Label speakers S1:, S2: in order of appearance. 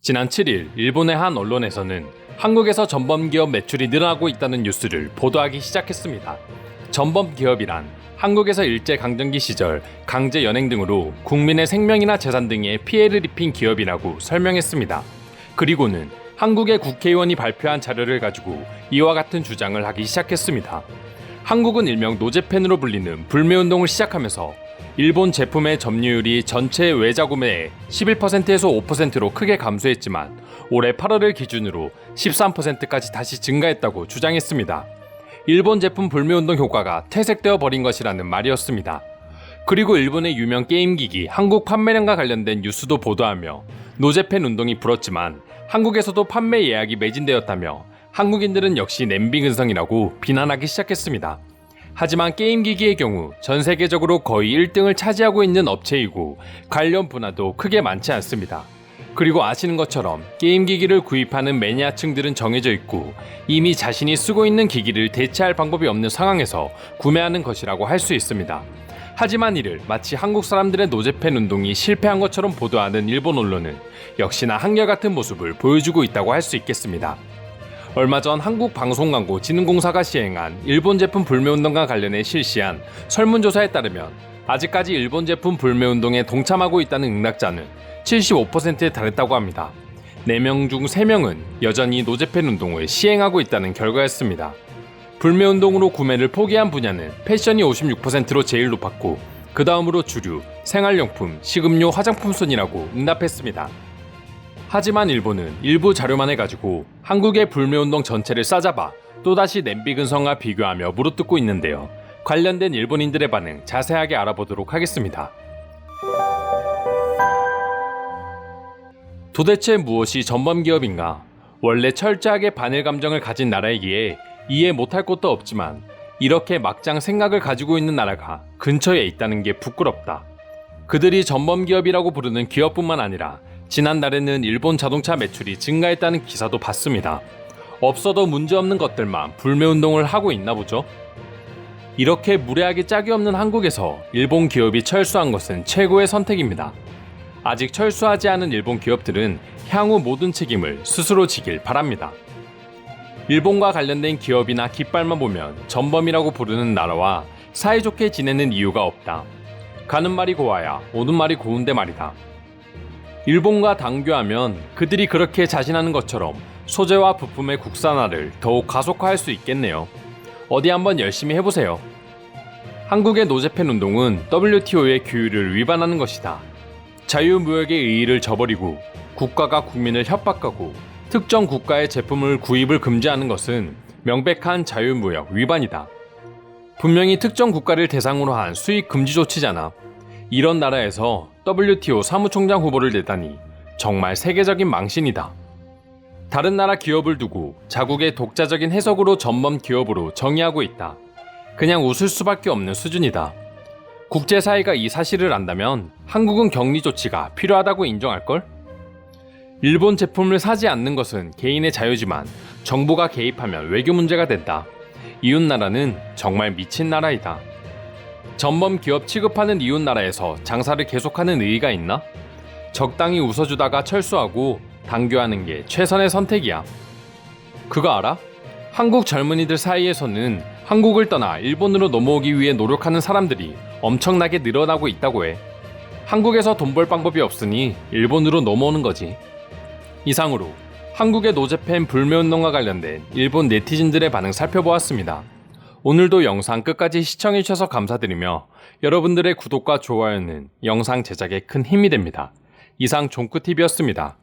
S1: 지난 7일 일본의 한 언론에서는 한국에서 전범기업 매출이 늘어나고 있다는 뉴스를 보도하기 시작했습니다. 전범기업이란 한국에서 일제강점기 시절 강제 연행 등으로 국민의 생명이나 재산 등에 피해를 입힌 기업이라고 설명했습니다. 그리고는 한국의 국회의원이 발표한 자료를 가지고 이와 같은 주장을 하기 시작했습니다. 한국은 일명 노제펜으로 불리는 불매운동을 시작하면서 일본 제품의 점유율이 전체 외자 구매의 11%에서 5%로 크게 감소했지만 올해 8월을 기준으로 13%까지 다시 증가했다고 주장했습니다. 일본 제품 불매운동 효과가 퇴색되어 버린 것이라는 말이었습니다. 그리고 일본의 유명 게임기기 한국 판매량과 관련된 뉴스도 보도하며 노제펜 운동이 불었지만 한국에서도 판매 예약이 매진되었다며 한국인들은 역시 냄비 근성이라고 비난하기 시작했습니다. 하지만 게임기기의 경우 전 세계적으로 거의 1등을 차지하고 있는 업체이고 관련 분야도 크게 많지 않습니다. 그리고 아시는 것처럼 게임기기를 구입하는 매니아층들은 정해져 있고 이미 자신이 쓰고 있는 기기를 대체할 방법이 없는 상황에서 구매하는 것이라고 할 수 있습니다. 하지만 이를 마치 한국 사람들의 노제펜 운동이 실패한 것처럼 보도하는 일본 언론은 역시나 한결같은 모습을 보여주고 있다고 할 수 있겠습니다. 얼마 전 한국방송광고진흥공사가 시행한 일본 제품 불매운동과 관련해 실시한 설문조사에 따르면 아직까지 일본 제품 불매운동에 동참하고 있다는 응답자는 75%에 달했다고 합니다. 4명 중 3명은 여전히 노제펜 운동을 시행하고 있다는 결과였습니다. 불매운동으로 구매를 포기한 분야는 패션이 56%로 제일 높았고 그 다음으로 주류, 생활용품, 식음료, 화장품 순이라고 응답했습니다. 하지만 일본은 일부 자료만 해가지고 한국의 불매운동 전체를 싸잡아 또다시 냄비 근성과 비교하며 물어뜯고 있는데요. 관련된 일본인들의 반응 자세하게 알아보도록 하겠습니다. 도대체 무엇이 전범기업인가? 원래 철저하게 반일 감정을 가진 나라이기에 이해 못할 것도 없지만 이렇게 막장 생각을 가지고 있는 나라가 근처에 있다는 게 부끄럽다. 그들이 전범기업이라고 부르는 기업뿐만 아니라 지난달에는 일본 자동차 매출이 증가했다는 기사도 봤습니다. 없어도 문제없는 것들만 불매운동을 하고 있나 보죠? 이렇게 무례하게 짝이 없는 한국에서 일본 기업이 철수한 것은 최고의 선택입니다. 아직 철수하지 않은 일본 기업들은 향후 모든 책임을 스스로 지길 바랍니다. 일본과 관련된 기업이나 깃발만 보면 전범이라고 부르는 나라와 사이좋게 지내는 이유가 없다. 가는 말이 고와야 오는 말이 고운데 말이다. 일본과 당교하면 그들이 그렇게 자신하는 것처럼 소재와 부품의 국산화를 더욱 가속화할 수 있겠네요. 어디 한번 열심히 해보세요. 한국의 노제펜 운동은 WTO의 규율을 위반하는 것이다. 자유무역의 의의를 저버리고 국가가 국민을 협박하고 특정 국가의 제품을 구입을 금지하는 것은 명백한 자유무역 위반이다. 분명히 특정 국가를 대상으로 한 수입 금지 조치잖아. 이런 나라에서 WTO 사무총장 후보를 내다니 정말 세계적인 망신이다. 다른 나라 기업을 두고 자국의 독자적인 해석으로 전범 기업으로 정의하고 있다. 그냥 웃을 수밖에 없는 수준이다. 국제사회가 이 사실을 안다면 한국은 격리 조치가 필요하다고 인정할걸? 일본 제품을 사지 않는 것은 개인의 자유지만 정부가 개입하면 외교 문제가 된다. 이웃나라는 정말 미친 나라이다. 전범 기업 취급하는 이웃나라에서 장사를 계속하는 의의가 있나? 적당히 웃어주다가 철수하고 당교하는 게 최선의 선택이야. 그거 알아? 한국 젊은이들 사이에서는 한국을 떠나 일본으로 넘어오기 위해 노력하는 사람들이 엄청나게 늘어나고 있다고 해. 한국에서 돈 벌 방법이 없으니 일본으로 넘어오는 거지. 이상으로 한국의 노제펜 불매운동과 관련된 일본 네티즌들의 반응 살펴보았습니다. 오늘도 영상 끝까지 시청해주셔서 감사드리며 여러분들의 구독과 좋아요는 영상 제작에 큰 힘이 됩니다. 이상 종크TV였습니다.